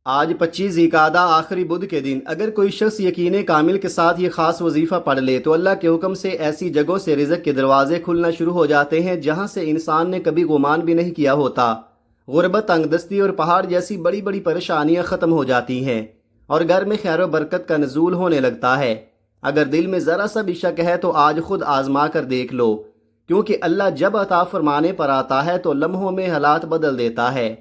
آج 25 ذی-القعدہ آخری بدھ کے دن اگر کوئی شخص یقین کامل کے ساتھ یہ خاص وظیفہ پڑھ لے تو اللہ کے حکم سے ایسی جگہوں سے رزق کے دروازے کھلنا شروع ہو جاتے ہیں جہاں سے انسان نے کبھی گمان بھی نہیں کیا ہوتا۔ غربت، تنگ دستی اور پہاڑ جیسی بڑی بڑی پریشانیاں ختم ہو جاتی ہیں اور گھر میں خیر و برکت کا نزول ہونے لگتا ہے۔ اگر دل میں ذرا سا بھی شک ہے تو آج خود آزما کر دیکھ لو، کیونکہ اللہ جب عطا فرمانے پر آتا ہے تو لمحوں میں حالات بدل دیتا ہے۔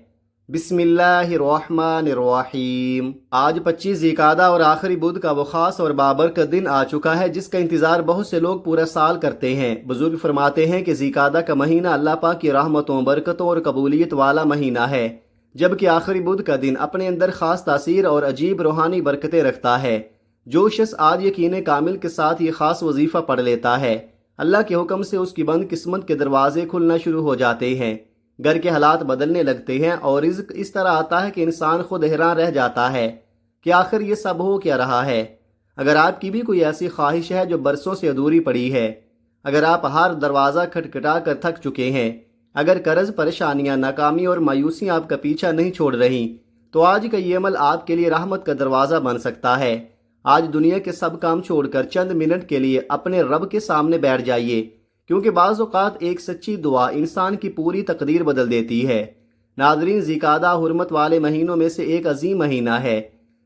بسم اللہ الرحمن الرحیم۔ آج 25 ذی-القعدہ اور آخری بدھ کا وہ خاص اور بابرکت دن آ چکا ہے جس کا انتظار بہت سے لوگ پورا سال کرتے ہیں۔ بزرگ فرماتے ہیں کہ ذی-القعدہ کا مہینہ اللہ پاک کی رحمتوں، برکتوں اور قبولیت والا مہینہ ہے، جبکہ آخری بدھ کا دن اپنے اندر خاص تاثیر اور عجیب روحانی برکتیں رکھتا ہے۔ جو شخص آج یقین کامل کے ساتھ یہ خاص وظیفہ پڑھ لیتا ہے، اللہ کے حکم سے اس کی بند قسمت کے دروازے کھلنا شروع ہو جاتے ہیں، گھر کے حالات بدلنے لگتے ہیں اور رزق اس طرح آتا ہے کہ انسان خود حیران رہ جاتا ہے کہ آخر یہ سب ہو کیا رہا ہے۔ اگر آپ کی بھی کوئی ایسی خواہش ہے جو برسوں سے ادھوری پڑی ہے، اگر آپ ہر دروازہ کھٹکھٹا کر تھک چکے ہیں، اگر قرض، پریشانیاں، ناکامی اور مایوسی آپ کا پیچھا نہیں چھوڑ رہی، تو آج کا یہ عمل آپ کے لیے رحمت کا دروازہ بن سکتا ہے۔ آج دنیا کے سب کام چھوڑ کر چند منٹ کے لیے اپنے رب کے سامنے بیٹھ جائیے، کیونکہ بعض اوقات ایک سچی دعا انسان کی پوری تقدیر بدل دیتی ہے۔ ناظرین، ذی-القعدہ حرمت والے مہینوں میں سے ایک عظیم مہینہ ہے۔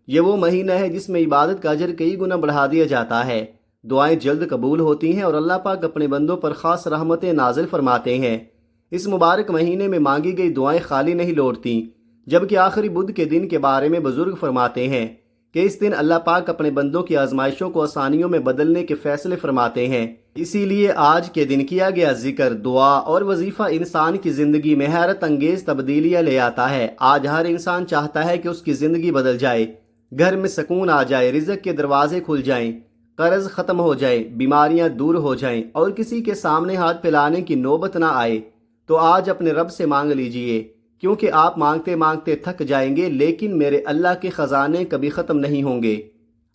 یہ وہ مہینہ ہے جس میں عبادت کا اجر کئی گنا بڑھا دیا جاتا ہے، دعائیں جلد قبول ہوتی ہیں اور اللہ پاک اپنے بندوں پر خاص رحمتیں نازل فرماتے ہیں۔ اس مبارک مہینے میں مانگی گئی دعائیں خالی نہیں لوٹتیں، جبکہ آخری بدھ کے دن کے بارے میں بزرگ فرماتے ہیں کہ اس دن اللہ پاک اپنے بندوں کی آزمائشوں کو آسانیوں میں بدلنے کے فیصلے فرماتے ہیں۔ اسی لیے آج کے دن کیا گیا ذکر، دعا اور وظیفہ انسان کی زندگی میں حیرت انگیز تبدیلیاں لے آتا ہے۔ آج ہر انسان چاہتا ہے کہ اس کی زندگی بدل جائے، گھر میں سکون آ جائے، رزق کے دروازے کھل جائیں، قرض ختم ہو جائے، بیماریاں دور ہو جائیں اور کسی کے سامنے ہاتھ پھیلانے کی نوبت نہ آئے۔ تو آج اپنے رب سے مانگ لیجئے، کیونکہ آپ مانگتے مانگتے تھک جائیں گے، لیکن میرے اللہ کے خزانے کبھی ختم نہیں ہوں گے۔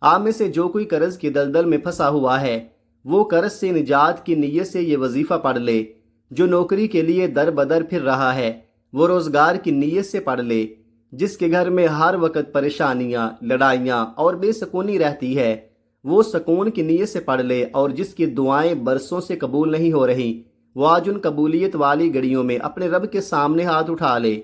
آپ میں سے جو کوئی قرض کی دلدل میں پھنسا ہوا ہے، وہ قرض سے نجات کی نیت سے یہ وظیفہ پڑھ لے۔ جو نوکری کے لیے در بدر پھر رہا ہے، وہ روزگار کی نیت سے پڑھ لے۔ جس کے گھر میں ہر وقت پریشانیاں، لڑائیاں اور بے سکونی رہتی ہے، وہ سکون کی نیت سے پڑھ لے۔ اور جس کی دعائیں برسوں سے قبول نہیں ہو رہی، وہ آج ان قبولیت والی گھڑیوں میں اپنے رب کے سامنے ہاتھ اٹھا لے،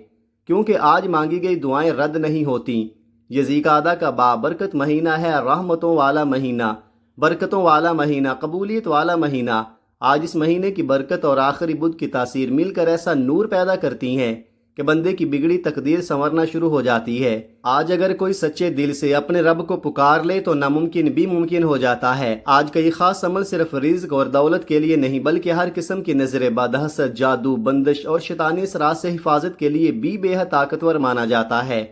کیونکہ آج مانگی گئی دعائیں رد نہیں ہوتیں۔ یہ ذی-القعدہ کا بابرکت مہینہ ہے، رحمتوں والا مہینہ، برکتوں والا مہینہ، قبولیت والا مہینہ۔ آج اس مہینے کی برکت اور آخری بدھ کی تاثیر مل کر ایسا نور پیدا کرتی ہیں کہ بندے کی بگڑی تقدیر سنورنا شروع ہو جاتی ہے۔ آج اگر کوئی سچے دل سے اپنے رب کو پکار لے تو ناممکن بھی ممکن ہو جاتا ہے۔ آج کا یہ خاص عمل صرف رزق اور دولت کے لیے نہیں، بلکہ ہر قسم کی نظر بد، حسد، جادو، بندش اور شیطانی اثرات سے حفاظت کے لیے بھی بے حد طاقتور مانا جاتا ہے،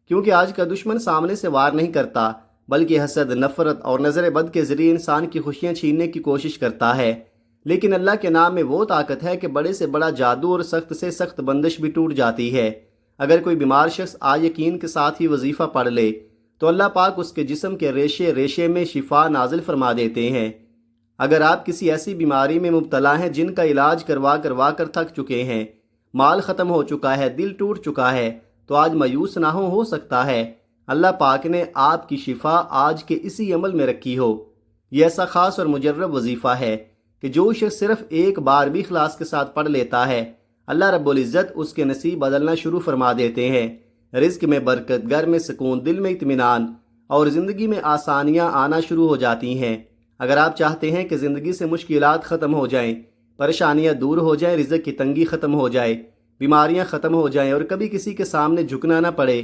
کیونکہ آج کا دشمن سامنے سے وار نہیں کرتا، بلکہ حسد، نفرت اور نظر بد کے ذریعے انسان کی خوشیاں چھیننے کی کوشش کرتا ہے۔ لیکن اللہ کے نام میں وہ طاقت ہے کہ بڑے سے بڑا جادو اور سخت سے سخت بندش بھی ٹوٹ جاتی ہے۔ اگر کوئی بیمار شخص آج یقین کے ساتھ ہی وظیفہ پڑھ لے تو اللہ پاک اس کے جسم کے ریشے ریشے میں شفا نازل فرما دیتے ہیں۔ اگر آپ کسی ایسی بیماری میں مبتلا ہیں جن کا علاج کروا کر تھک چکے ہیں، مال ختم ہو چکا ہے، دل ٹوٹ چکا ہے، تو آج مایوس نہ ہو سکتا ہے اللہ پاک نے آپ کی شفا آج کے اسی عمل میں رکھی ہو۔ یہ ایسا خاص اور مجرب وظیفہ ہے کہ جو شخص صرف ایک بار بھی اخلاص کے ساتھ پڑھ لیتا ہے، اللہ رب العزت اس کے نصیب بدلنا شروع فرما دیتے ہیں۔ رزق میں برکت، گھر میں سکون، دل میں اطمینان اور زندگی میں آسانیاں آنا شروع ہو جاتی ہیں۔ اگر آپ چاہتے ہیں کہ زندگی سے مشکلات ختم ہو جائیں، پریشانیاں دور ہو جائیں، رزق کی تنگی ختم ہو جائے، بیماریاں ختم ہو جائیں اور کبھی کسی کے سامنے جھکنا نہ پڑے،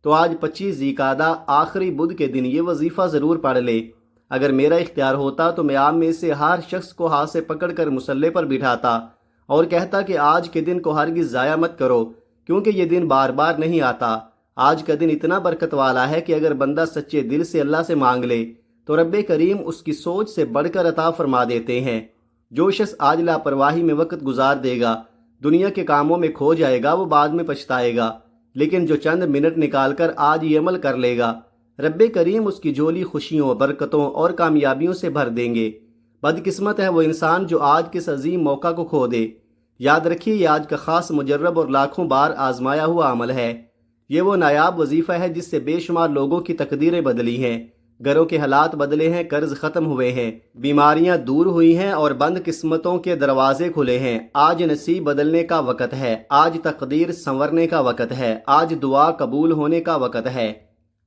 تو آج 25 ذی-القعدہ آخری بدھ کے دن یہ وظیفہ ضرور پڑھ لے۔ اگر میرا اختیار ہوتا تو میں آپ میں سے ہر شخص کو ہاتھ سے پکڑ کر مصلے پر بٹھاتا اور کہتا کہ آج کے دن کو ہرگز ضائع مت کرو، کیونکہ یہ دن بار بار نہیں آتا۔ آج کا دن اتنا برکت والا ہے کہ اگر بندہ سچے دل سے اللہ سے مانگ لے تو رب کریم اس کی سوچ سے بڑھ کر عطا فرما دیتے ہیں۔ جو شخص آج لاپرواہی میں وقت گزار دے گا، دنیا کے کاموں میں کھو جائے گا، وہ بعد میں پچھتائے گا، لیکن جو چند منٹ نکال کر آج یہ عمل کر لے گا، رب کریم اس کی جھولی خوشیوں، برکتوں اور کامیابیوں سے بھر دیں گے۔ بدقسمت ہے وہ انسان جو آج کے اس عظیم موقع کو کھو دے۔ یاد رکھیے، یہ آج کا خاص مجرب اور لاکھوں بار آزمایا ہوا عمل ہے۔ یہ وہ نایاب وظیفہ ہے جس سے بے شمار لوگوں کی تقدیریں بدلی ہیں، گھروں کے حالات بدلے ہیں، قرض ختم ہوئے ہیں، بیماریاں دور ہوئی ہیں اور بند قسمتوں کے دروازے کھلے ہیں۔ آج نصیب بدلنے کا وقت ہے، آج تقدیر سنورنے کا وقت ہے، آج دعا قبول ہونے کا وقت ہے۔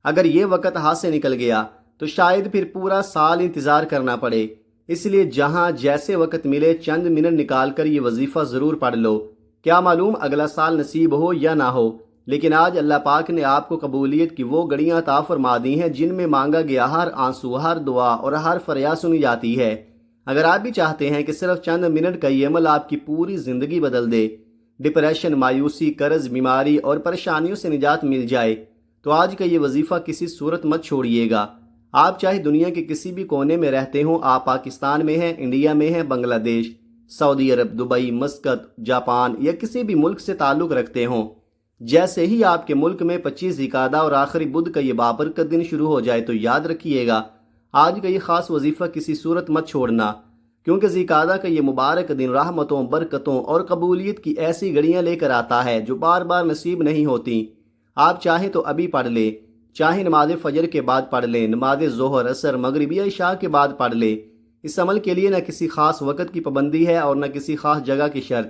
اگر یہ وقت ہاتھ سے نکل گیا تو شاید پھر پورا سال انتظار کرنا پڑے، اس لیے جہاں جیسے وقت ملے چند منٹ نکال کر یہ وظیفہ ضرور پڑھ لو۔ کیا معلوم اگلا سال نصیب ہو یا نہ ہو، لیکن آج اللہ پاک نے آپ کو قبولیت کی وہ گھڑیاں عطا فرما دی ہیں جن میں مانگا گیا ہر آنسو، ہر دعا اور ہر فریاد سنی جاتی ہے۔ اگر آپ بھی چاہتے ہیں کہ صرف چند منٹ کا یہ عمل آپ کی پوری زندگی بدل دے، ڈپریشن، مایوسی، قرض، بیماری اور پریشانیوں سے نجات مل جائے، تو آج کا یہ وظیفہ کسی صورت مت چھوڑیے گا۔ آپ چاہے دنیا کے کسی بھی کونے میں رہتے ہوں، آپ پاکستان میں ہیں، انڈیا میں ہیں، بنگلہ دیش، سعودی عرب، دبئی، مسقط، جاپان یا کسی بھی ملک سے تعلق رکھتے ہوں، جیسے ہی آپ کے ملک میں 25 ذی-القعدہ اور آخری بدھ کا یہ بابرکت دن شروع ہو جائے تو یاد رکھیے گا آج کا یہ خاص وظیفہ کسی صورت مت چھوڑنا، کیونکہ ذی-القعدہ کا یہ مبارک دن رحمتوں، برکتوں اور قبولیت کی ایسی گھڑیاں لے کر آتا ہے جو بار بار نصیب نہیں ہوتی۔ آپ چاہیں تو ابھی پڑھ لیں، چاہے نماز فجر کے بعد پڑھ لیں، نماز ظہر، عصر، مغرب یا عشاء کے بعد پڑھ لیں۔ اس عمل کے لیے نہ کسی خاص وقت کی پابندی ہے اور نہ کسی خاص جگہ کی شرط۔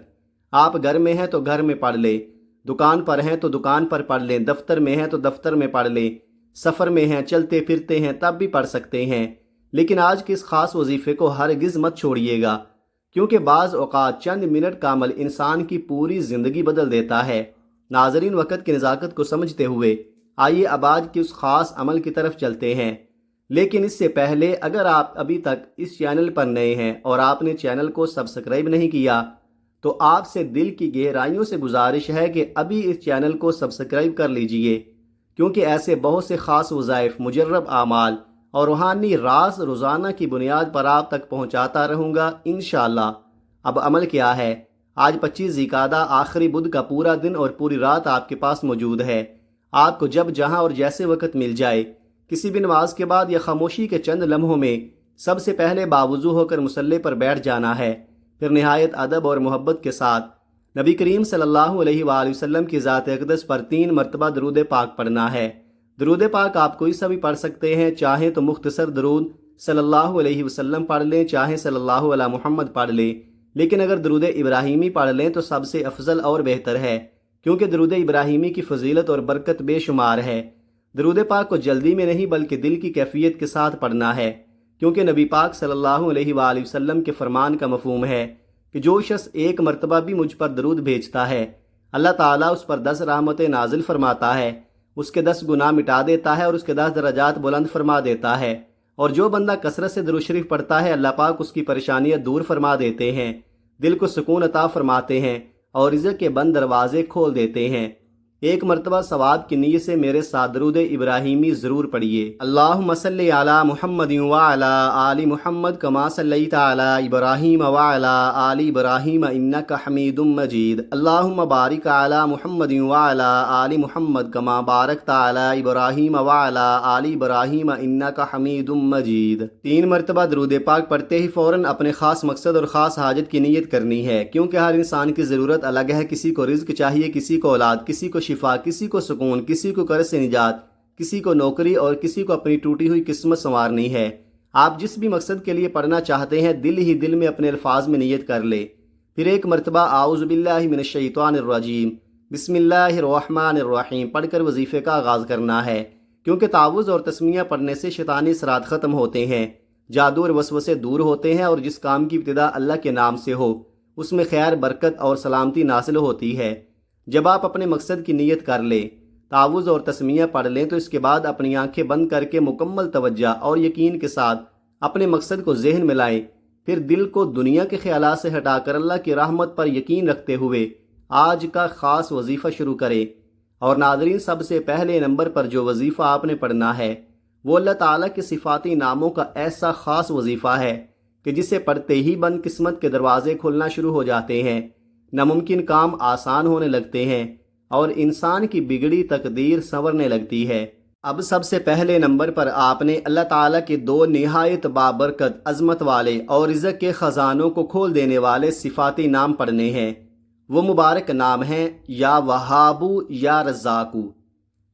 آپ گھر میں ہیں تو گھر میں پڑھ لیں، دکان پر ہیں تو دکان پر پڑھ لیں، دفتر میں ہیں تو دفتر میں پڑھ لیں، سفر میں ہیں، چلتے پھرتے ہیں تب بھی پڑھ سکتے ہیں۔ لیکن آج کے اس خاص وظیفے کو ہرگز مت چھوڑیے گا، کیونکہ بعض اوقات چند منٹ کا عمل انسان کی پوری زندگی بدل دیتا ہے۔ ناظرین، وقت کی نزاکت کو سمجھتے ہوئے آئیے اب آج کے اس خاص عمل کی طرف چلتے ہیں۔ لیکن اس سے پہلے اگر آپ ابھی تک اس چینل پر نئے ہیں اور آپ نے چینل کو سبسکرائب نہیں کیا تو آپ سے دل کی گہرائیوں سے گزارش ہے کہ ابھی اس چینل کو سبسکرائب کر لیجئے، کیونکہ ایسے بہت سے خاص وظائف، مجرب اعمال اور روحانی راز روزانہ کی بنیاد پر آپ تک پہنچاتا رہوں گا انشاءاللہ۔ اب عمل کیا ہے؟ آج 25 ذی-القعدہ آخری بدھ کا پورا دن اور پوری رات آپ کے پاس موجود ہے۔ آپ کو جب جہاں اور جیسے وقت مل جائے، کسی بھی نماز کے بعد یا خاموشی کے چند لمحوں میں سب سے پہلے باوضو ہو کر مصلی پر بیٹھ جانا ہے، پھر نہایت ادب اور محبت کے ساتھ نبی کریم صلی اللہ علیہ وآلہ وسلم کی ذات اقدس پر 3 مرتبہ درود پاک پڑھنا ہے۔ درود پاک آپ کوئی سا بھی پڑھ سکتے ہیں، چاہیں تو مختصر درود صلی اللہ علیہ وسلم پڑھ لیں، چاہیں صلی اللہ علی محمد پڑھ لیں، لیکن اگر درود ابراہیمی پڑھ لیں تو سب سے افضل اور بہتر ہے، کیونکہ درود ابراہیمی کی فضیلت اور برکت بے شمار ہے۔ درود پاک کو جلدی میں نہیں بلکہ دل کی کیفیت کے ساتھ پڑھنا ہے، کیونکہ نبی پاک صلی اللہ علیہ وآلہ وسلم کے فرمان کا مفہوم ہے کہ جو شخص ایک مرتبہ بھی مجھ پر درود بھیجتا ہے، اللہ تعالیٰ اس پر 10 رحمتیں نازل فرماتا ہے، اس کے 10 گناہ مٹا دیتا ہے اور اس کے 10 درجات بلند فرما دیتا ہے، اور جو بندہ کثرت سے درود شریف پڑھتا ہے اللہ پاک اس کی پریشانیاں دور فرما دیتے ہیں، دل کو سکون عطا فرماتے ہیں اور رزق کے بند دروازے کھول دیتے ہیں۔ ایک مرتبہ ثواب کی نیت سے میرے ساتھ درود ابراہیمی ضرور پڑھیے۔ اللہم صلی علی محمد وعلی آل محمد کما صلیت علی ابراہیم وعلی آل ابراہیم انک حمید مجید۔ اللہم بارک علی محمد وعلی آل محمد کما بارکت علی ابراہیم وعلی آل ابراہیم انک حمید مجید۔ 3 مرتبہ درود پاک پڑھتے ہی فوراً اپنے خاص مقصد اور خاص حاجت کی نیت کرنی ہے، کیونکہ ہر انسان کی ضرورت الگ ہے۔ کسی کو رزق چاہیے، کسی کو اولاد، کسی کو شفا، کسی کو سکون، کسی کو قرض سے نجات، کسی کو نوکری اور کسی کو اپنی ٹوٹی ہوئی قسمت سنوارنی ہے۔ آپ جس بھی مقصد کے لیے پڑھنا چاہتے ہیں دل ہی دل میں اپنے الفاظ میں نیت کر لے، پھر ایک مرتبہ اعوذ باللہ من الشیطان الرجیم بسم اللہ الرحمن الرحیم پڑھ کر وظیفے کا آغاز کرنا ہے، کیونکہ تعوذ اور تسمیہ پڑھنے سے شیطانی اثرات ختم ہوتے ہیں، جادو اور وسوسے دور ہوتے ہیں، اور جس کام کی ابتدا اللہ کے نام سے ہو اس میں خیر، برکت اور سلامتی نازل ہوتی ہے۔ جب آپ اپنے مقصد کی نیت کر لیں، تعوذ اور تسمیہ پڑھ لیں تو اس کے بعد اپنی آنکھیں بند کر کے مکمل توجہ اور یقین کے ساتھ اپنے مقصد کو ذہن میں لائیں، پھر دل کو دنیا کے خیالات سے ہٹا کر اللہ کی رحمت پر یقین رکھتے ہوئے آج کا خاص وظیفہ شروع کریں۔ اور ناظرین، سب سے پہلے نمبر پر جو وظیفہ آپ نے پڑھنا ہے وہ اللہ تعالیٰ کے صفاتی ناموں کا ایسا خاص وظیفہ ہے کہ جسے پڑھتے ہی بند قسمت کے دروازے کھلنا شروع ہو جاتے ہیں، ناممکن کام آسان ہونے لگتے ہیں اور انسان کی بگڑی تقدیر سنورنے لگتی ہے۔ اب سب سے پہلے نمبر پر آپ نے اللہ تعالیٰ کے 2 نہایت بابرکت، عظمت والے اور رزق کے خزانوں کو کھول دینے والے صفاتی نام پڑھنے ہیں۔ وہ مبارک نام ہیں یا وہابو یا رزاقو۔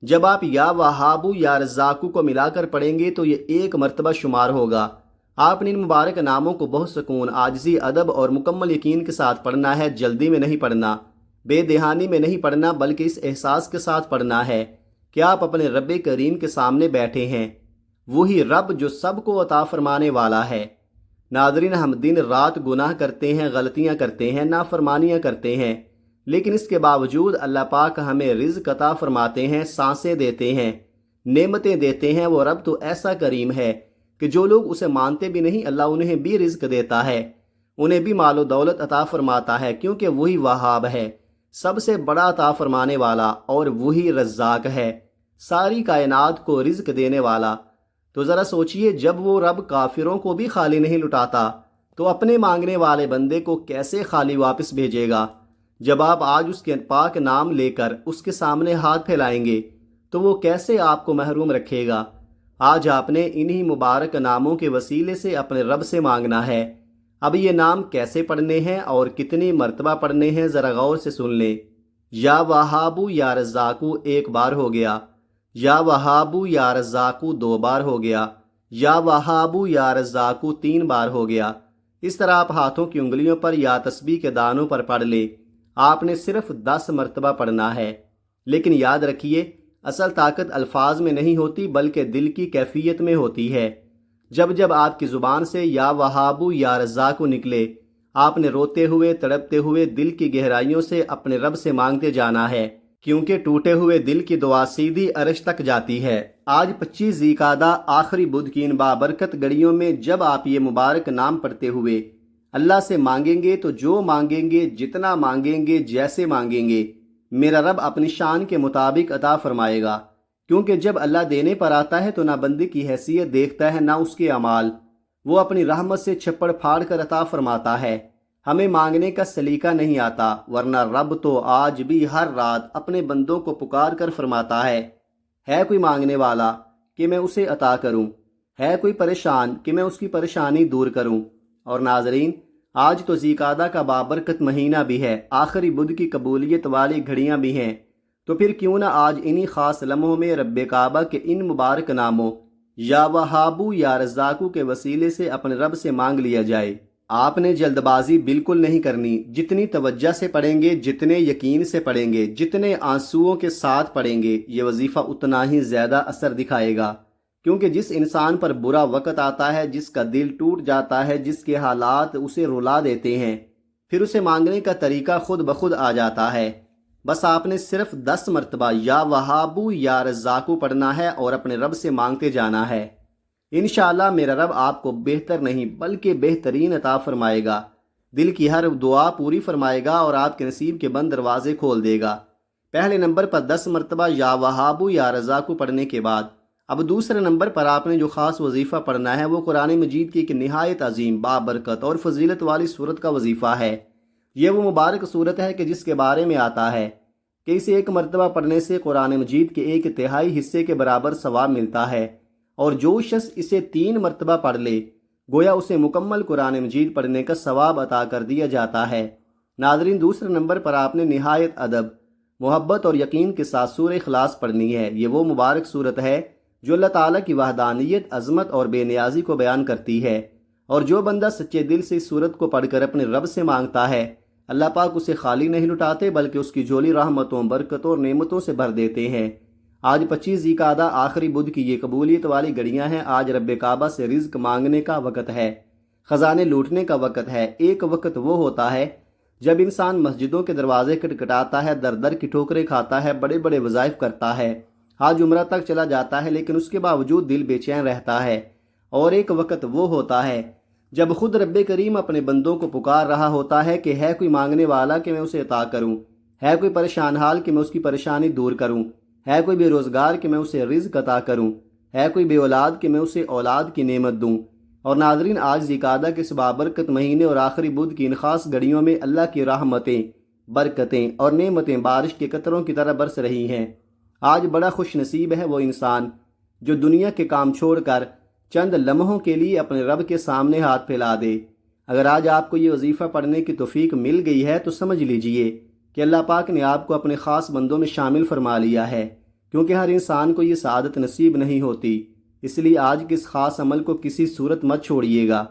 جب آپ یا وہابو یا رزاقو کو ملا کر پڑھیں گے تو یہ ایک مرتبہ شمار ہوگا۔ آپ نے ان مبارک ناموں کو بہت سکون، عاجزی، ادب اور مکمل یقین کے ساتھ پڑھنا ہے۔ جلدی میں نہیں پڑھنا، بے دہانی میں نہیں پڑھنا، بلکہ اس احساس کے ساتھ پڑھنا ہے کہ آپ اپنے رب کریم کے سامنے بیٹھے ہیں، وہی رب جو سب کو عطا فرمانے والا ہے۔ ناظرین، ہم دن رات گناہ کرتے ہیں، غلطیاں کرتے ہیں، نافرمانیاں کرتے ہیں، لیکن اس کے باوجود اللہ پاک ہمیں رزق عطا فرماتے ہیں، سانسیں دیتے ہیں، نعمتیں دیتے ہیں۔ وہ رب تو ایسا کریم ہے کہ جو لوگ اسے مانتے بھی نہیں، اللہ انہیں بھی رزق دیتا ہے، انہیں بھی مال و دولت عطا فرماتا ہے، کیونکہ وہی وہاب ہے، سب سے بڑا عطا فرمانے والا، اور وہی رزاق ہے، ساری کائنات کو رزق دینے والا۔ تو ذرا سوچئے، جب وہ رب کافروں کو بھی خالی نہیں لٹاتا تو اپنے مانگنے والے بندے کو کیسے خالی واپس بھیجے گا؟ جب آپ آج اس کے پاک نام لے کر اس کے سامنے ہاتھ پھیلائیں گے تو وہ کیسے آپ کو محروم رکھے گا؟ آج آپ نے انہی مبارک ناموں کے وسیلے سے اپنے رب سے مانگنا ہے۔ اب یہ نام کیسے پڑھنے ہیں اور کتنی مرتبہ پڑھنے ہیں، ذرا غور سے سن لیں۔ یا وہابو یا رزاقو ایک بار ہو گیا، یا وہابو یا رزاقو دو بار ہو گیا، یا وہابو یا رزاقو تین بار ہو گیا۔ اس طرح آپ ہاتھوں کی انگلیوں پر یا تسبیح کے دانوں پر پڑھ لیں۔ آپ نے صرف 10 مرتبہ پڑھنا ہے، لیکن یاد رکھیے، اصل طاقت الفاظ میں نہیں ہوتی بلکہ دل کی کیفیت میں ہوتی ہے۔ جب جب آپ کی زبان سے یا وہابو یا رزاقو نکلے، آپ نے روتے ہوئے، تڑپتے ہوئے دل کی گہرائیوں سے اپنے رب سے مانگتے جانا ہے، کیونکہ ٹوٹے ہوئے دل کی دعا سیدھی عرش تک جاتی ہے۔ آج 25 ذی القعدہ آخری بدھ کی ان بابرکت گھڑیوں میں جب آپ یہ مبارک نام پڑھتے ہوئے اللہ سے مانگیں گے تو جو مانگیں گے، جتنا مانگیں گے، جیسے مانگیں گے، میرا رب اپنی شان کے مطابق عطا فرمائے گا، کیونکہ جب اللہ دینے پر آتا ہے تو نہ بندے کی حیثیت دیکھتا ہے نہ اس کے اعمال، وہ اپنی رحمت سے چھپڑ پھاڑ کر عطا فرماتا ہے۔ ہمیں مانگنے کا سلیقہ نہیں آتا، ورنہ رب تو آج بھی ہر رات اپنے بندوں کو پکار کر فرماتا ہے کوئی مانگنے والا کہ میں اسے عطا کروں، ہے کوئی پریشان کہ میں اس کی پریشانی دور کروں۔ اور ناظرین، آج تو ذی القعدہ کا بابرکت مہینہ بھی ہے، آخری بدھ کی قبولیت والی گھڑیاں بھی ہیں، تو پھر کیوں نہ آج انہی خاص لمحوں میں رب کعبہ کے ان مبارک ناموں یا وہابو یا رزاقو کے وسیلے سے اپنے رب سے مانگ لیا جائے۔ آپ نے جلد بازی بالکل نہیں کرنی، جتنی توجہ سے پڑھیں گے، جتنے یقین سے پڑھیں گے، جتنے آنسوؤں کے ساتھ پڑھیں گے، یہ وظیفہ اتنا ہی زیادہ اثر دکھائے گا، کیونکہ جس انسان پر برا وقت آتا ہے، جس کا دل ٹوٹ جاتا ہے، جس کے حالات اسے رلا دیتے ہیں، پھر اسے مانگنے کا طریقہ خود بخود آ جاتا ہے۔ بس آپ نے صرف 10 مرتبہ یا وہابو یا رزاقو پڑھنا ہے اور اپنے رب سے مانگتے جانا ہے۔ انشاءاللہ میرا رب آپ کو بہتر نہیں بلکہ بہترین عطا فرمائے گا، دل کی ہر دعا پوری فرمائے گا اور آپ کے نصیب کے بند دروازے کھول دے گا۔ پہلے نمبر پر 10 مرتبہ یا وہابو یا رزاقو پڑھنے کے بعد اب دوسرے نمبر پر آپ نے جو خاص وظیفہ پڑھنا ہے وہ قرآن مجید کی ایک نہایت عظیم، بابرکت اور فضیلت والی صورت کا وظیفہ ہے۔ یہ وہ مبارک صورت ہے کہ جس کے بارے میں آتا ہے کہ اسے ایک مرتبہ پڑھنے سے قرآن مجید کے 1/3 حصے کے برابر ثواب ملتا ہے، اور جو شخص اسے 3 مرتبہ پڑھ لے گویا اسے مکمل قرآن مجید پڑھنے کا ثواب عطا کر دیا جاتا ہے۔ ناظرین، دوسرے نمبر پر آپ نے نہایت ادب، محبت اور یقین کے ساتھ سورہ اخلاص پڑھنی ہے۔ یہ وہ مبارک صورت ہے جو اللہ تعالیٰ کی وحدانیت، عظمت اور بے نیازی کو بیان کرتی ہے، اور جو بندہ سچے دل سے اس صورت کو پڑھ کر اپنے رب سے مانگتا ہے، اللہ پاک اسے خالی نہیں لٹاتے بلکہ اس کی جھولی رحمتوں، برکتوں اور نعمتوں سے بھر دیتے ہیں۔ آج 25 ذی القعدہ آخری بدھ کی یہ قبولیت والی گھڑیاں ہیں۔ آج رب کعبہ سے رزق مانگنے کا وقت ہے، خزانے لوٹنے کا وقت ہے۔ ایک وقت وہ ہوتا ہے جب انسان مسجدوں کے دروازے کھٹکھٹاتا ہے، در در کی ٹھوکریں کھاتا ہے، بڑے بڑے وظائف کرتا ہے، حج عمرہ تک چلا جاتا ہے، لیکن اس کے باوجود دل بے چین رہتا ہے۔ اور ایک وقت وہ ہوتا ہے جب خود رب کریم اپنے بندوں کو پکار رہا ہوتا ہے کہ ہے کوئی مانگنے والا کہ میں اسے عطا کروں، ہے کوئی پریشان حال کہ میں اس کی پریشانی دور کروں، ہے کوئی بے روزگار کہ میں اسے رزق عطا کروں، ہے کوئی بے اولاد کہ میں اسے اولاد کی نعمت دوں۔ اور ناظرین، آج ذی القعدہ کے اس بابرکت مہینے اور آخری بدھ کی ان خاص گھڑیوں میں اللہ کی رحمتیں، برکتیں اور نعمتیں بارش کے قطروں کی طرح برس رہی ہیں۔ آج بڑا خوش نصیب ہے وہ انسان جو دنیا کے کام چھوڑ کر چند لمحوں کے لیے اپنے رب کے سامنے ہاتھ پھیلا دے۔ اگر آج آپ کو یہ وظیفہ پڑھنے کی توفیق مل گئی ہے تو سمجھ لیجئے کہ اللہ پاک نے آپ کو اپنے خاص بندوں میں شامل فرما لیا ہے۔ کیونکہ ہر انسان کو یہ سعادت نصیب نہیں ہوتی۔ اس لیے آج کے اس خاص عمل کو کسی صورت مت چھوڑیے گا۔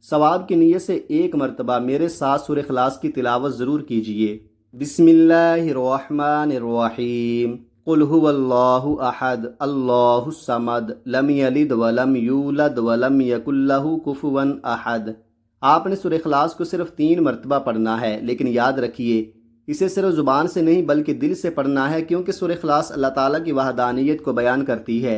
ثواب کی نیت سے ایک مرتبہ میرے ساتھ سورہ اخلاص کی تلاوت ضرور کیجیے۔ بسم اللہ الرحمن الرحیم۔ قل هو اللہ احد اللہ الصمد لم یلد ولم یولد ولم یکن لہ کفوا احد۔ آپ نے سورہ اخلاص کو صرف 3 مرتبہ پڑھنا ہے، لیکن یاد رکھیے اسے صرف زبان سے نہیں بلکہ دل سے پڑھنا ہے، کیونکہ سورہ اخلاص اللہ تعالیٰ کی وحدانیت کو بیان کرتی ہے،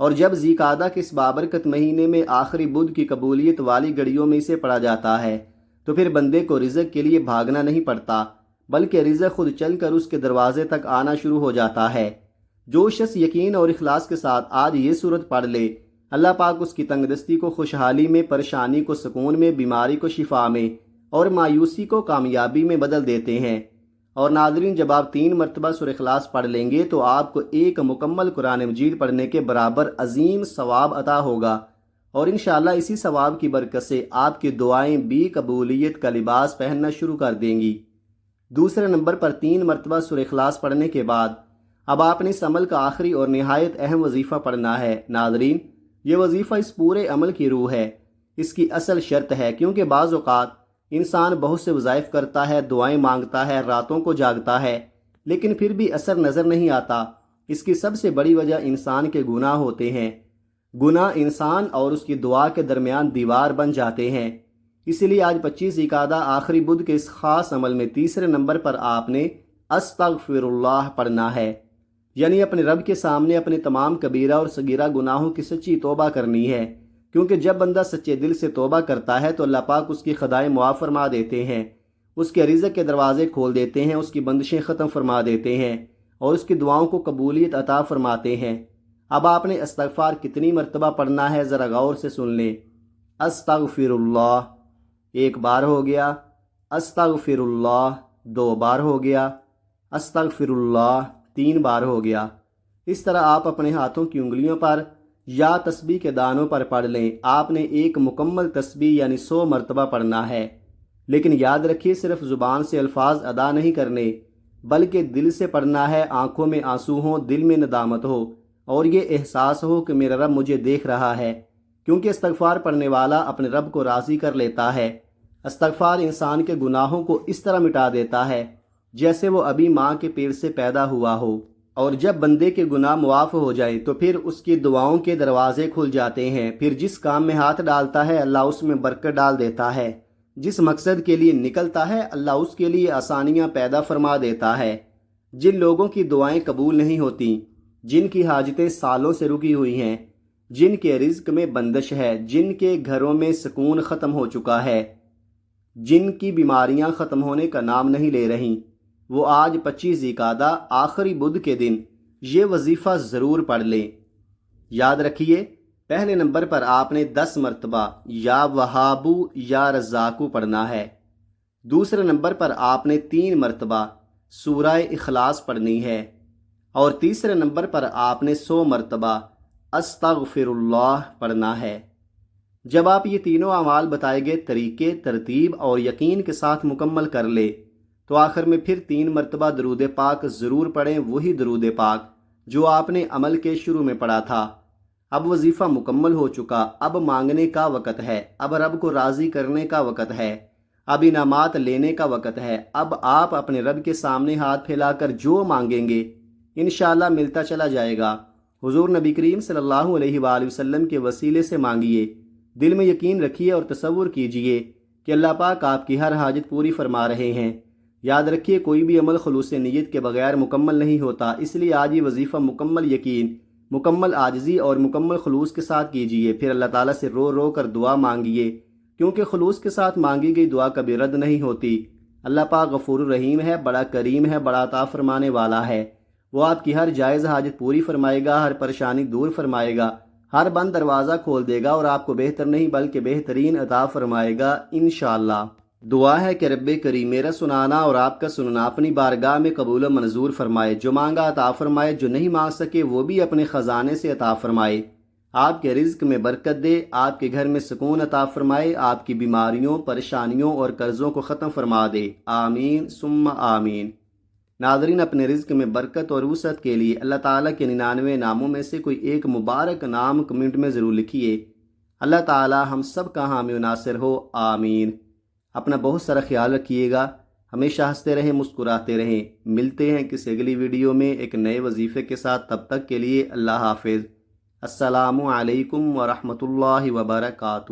اور جب ذی القعدہ کے اس بابرکت مہینے میں آخری بدھ کی قبولیت والی گھڑیوں میں اسے پڑھا جاتا ہے تو پھر بندے کو رزق کے لیے بھاگنا نہیں پڑتا، بلکہ رزق خود چل کر اس کے دروازے تک آنا شروع ہو جاتا ہے۔ جو شخص یقین اور اخلاص کے ساتھ آج یہ سورت پڑھ لے، اللہ پاک اس کی تنگ دستی کو خوشحالی میں، پریشانی کو سکون میں، بیماری کو شفا میں اور مایوسی کو کامیابی میں بدل دیتے ہیں۔ اور ناظرین، جب آپ 3 مرتبہ سورہ اخلاص پڑھ لیں گے تو آپ کو ایک مکمل قرآن مجید پڑھنے کے برابر عظیم ثواب عطا ہوگا، اور انشاءاللہ اسی ثواب کی برکت سے آپ کی دعائیں بھی قبولیت کا لباس پہننا شروع کر دیں گی۔ دوسرے نمبر پر 3 مرتبہ سورہ اخلاص پڑھنے کے بعد اب آپ نے اس عمل کا آخری اور نہایت اہم وظیفہ پڑھنا ہے۔ ناظرین، یہ وظیفہ اس پورے عمل کی روح ہے، اس کی اصل شرط ہے، کیونکہ بعض اوقات انسان بہت سے وظائف کرتا ہے، دعائیں مانگتا ہے، راتوں کو جاگتا ہے، لیکن پھر بھی اثر نظر نہیں آتا۔ اس کی سب سے بڑی وجہ انسان کے گناہ ہوتے ہیں۔ گناہ انسان اور اس کی دعا کے درمیان دیوار بن جاتے ہیں۔ اسی لیے آج 25 ذی القعدہ آخری بدھ کے اس خاص عمل میں تیسرے نمبر پر آپ نے استغفر اللہ پڑھنا ہے، یعنی اپنے رب کے سامنے اپنے تمام کبیرہ اور صغیرہ گناہوں کی سچی توبہ کرنی ہے، کیونکہ جب بندہ سچے دل سے توبہ کرتا ہے تو اللہ پاک اس کی خطائیں معاف فرما دیتے ہیں، اس کے رزق کے دروازے کھول دیتے ہیں، اس کی بندشیں ختم فرما دیتے ہیں اور اس کی دعاؤں کو قبولیت عطا فرماتے ہیں۔ اب آپ نے استغفار کتنی مرتبہ پڑھنا ہے ذرا غور سے سن لیں۔ استغفر اللہ 1 بار ہو گیا، استغفر اللہ 2 بار ہو گیا، استغفر اللہ 3 بار ہو گیا۔ اس طرح آپ اپنے ہاتھوں کی انگلیوں پر یا تسبیح کے دانوں پر پڑھ لیں۔ آپ نے ایک مکمل تسبیح یعنی 100 مرتبہ پڑھنا ہے، لیکن یاد رکھیے صرف زبان سے الفاظ ادا نہیں کرنے بلکہ دل سے پڑھنا ہے۔ آنکھوں میں آنسو ہوں، دل میں ندامت ہو اور یہ احساس ہو کہ میرا رب مجھے دیکھ رہا ہے، کیونکہ استغفار پڑھنے والا اپنے رب کو راضی کر لیتا ہے۔ استغفار انسان کے گناہوں کو اس طرح مٹا دیتا ہے جیسے وہ ابھی ماں کے پیٹ سے پیدا ہوا ہو، اور جب بندے کے گناہ معاف ہو جائیں تو پھر اس کی دعاؤں کے دروازے کھل جاتے ہیں۔ پھر جس کام میں ہاتھ ڈالتا ہے اللہ اس میں برکت ڈال دیتا ہے، جس مقصد کے لیے نکلتا ہے اللہ اس کے لیے آسانیاں پیدا فرما دیتا ہے۔ جن لوگوں کی دعائیں قبول نہیں ہوتی، جن کی حاجتیں سالوں سے رکی ہوئی ہیں، جن کے رزق میں بندش ہے، جن کے گھروں میں سکون ختم ہو چکا ہے، جن کی بیماریاں ختم ہونے کا نام نہیں لے رہیں، وہ آج 25 ذی القعدہ آخری بدھ کے دن یہ وظیفہ ضرور پڑھ لیں۔ یاد رکھیے پہلے نمبر پر آپ نے 10 مرتبہ یا وہابو یا رزاقو پڑھنا ہے، دوسرے نمبر پر آپ نے 3 مرتبہ سورہ اخلاص پڑھنی ہے، اور تیسرے نمبر پر آپ نے 100 مرتبہ استغفر اللہ پڑھنا ہے۔ جب آپ یہ تینوں اعمال بتائے گئے طریقے، ترتیب اور یقین کے ساتھ مکمل کر لے تو آخر میں پھر 3 مرتبہ درود پاک ضرور پڑھیں، وہی درود پاک جو آپ نے عمل کے شروع میں پڑھا تھا۔ اب وظیفہ مکمل ہو چکا، اب مانگنے کا وقت ہے، اب رب کو راضی کرنے کا وقت ہے، اب انعامات لینے کا وقت ہے۔ اب آپ اپنے رب کے سامنے ہاتھ پھیلا کر جو مانگیں گے انشاءاللہ ملتا چلا جائے گا۔ حضور نبی کریم صلی اللہ علیہ وآلہ وسلم کے وسیلے سے مانگیے، دل میں یقین رکھیے اور تصور کیجئے کہ اللہ پاک آپ کی ہر حاجت پوری فرما رہے ہیں۔ یاد رکھیے کوئی بھی عمل خلوص نیت کے بغیر مکمل نہیں ہوتا، اس لیے آج یہ وظیفہ مکمل یقین، مکمل عاجزی اور مکمل خلوص کے ساتھ کیجئے۔ پھر اللہ تعالیٰ سے رو رو کر دعا مانگیے، کیونکہ خلوص کے ساتھ مانگی گئی دعا کبھی رد نہیں ہوتی۔ اللہ پاک غفور الرحیم ہے، بڑا کریم ہے، بڑا عطا فرمانے والا ہے۔ وہ آپ کی ہر جائز حاجت پوری فرمائے گا، ہر پریشانی دور فرمائے گا، ہر بند دروازہ کھول دے گا اور آپ کو بہتر نہیں بلکہ بہترین عطا فرمائے گا انشاءاللہ۔ دعا ہے کہ رب کریم میرا سنانا اور آپ کا سننا اپنی بارگاہ میں قبول و منظور فرمائے، جو مانگا عطا فرمائے، جو نہیں مانگ سکے وہ بھی اپنے خزانے سے عطا فرمائے، آپ کے رزق میں برکت دے، آپ کے گھر میں سکون عطا فرمائے، آپ کی بیماریوں، پریشانیوں اور قرضوں کو ختم فرما دے، آمین ثم آمین۔ ناظرین، اپنے رزق میں برکت اور وسعت کے لیے اللہ تعالیٰ کے 99 ناموں میں سے کوئی ایک مبارک نام کمنٹ میں ضرور لکھیے۔ اللہ تعالیٰ ہم سب کا حامی و ناصر ہو، آمین۔ اپنا بہت سارا خیال رکھیے گا، ہمیشہ ہنستے رہیں، مسکراتے رہیں۔ ملتے ہیں کسی اگلی ویڈیو میں ایک نئے وظیفے کے ساتھ، تب تک کے لیے اللہ حافظ۔ السلام علیکم ورحمۃ اللہ وبرکاتہ۔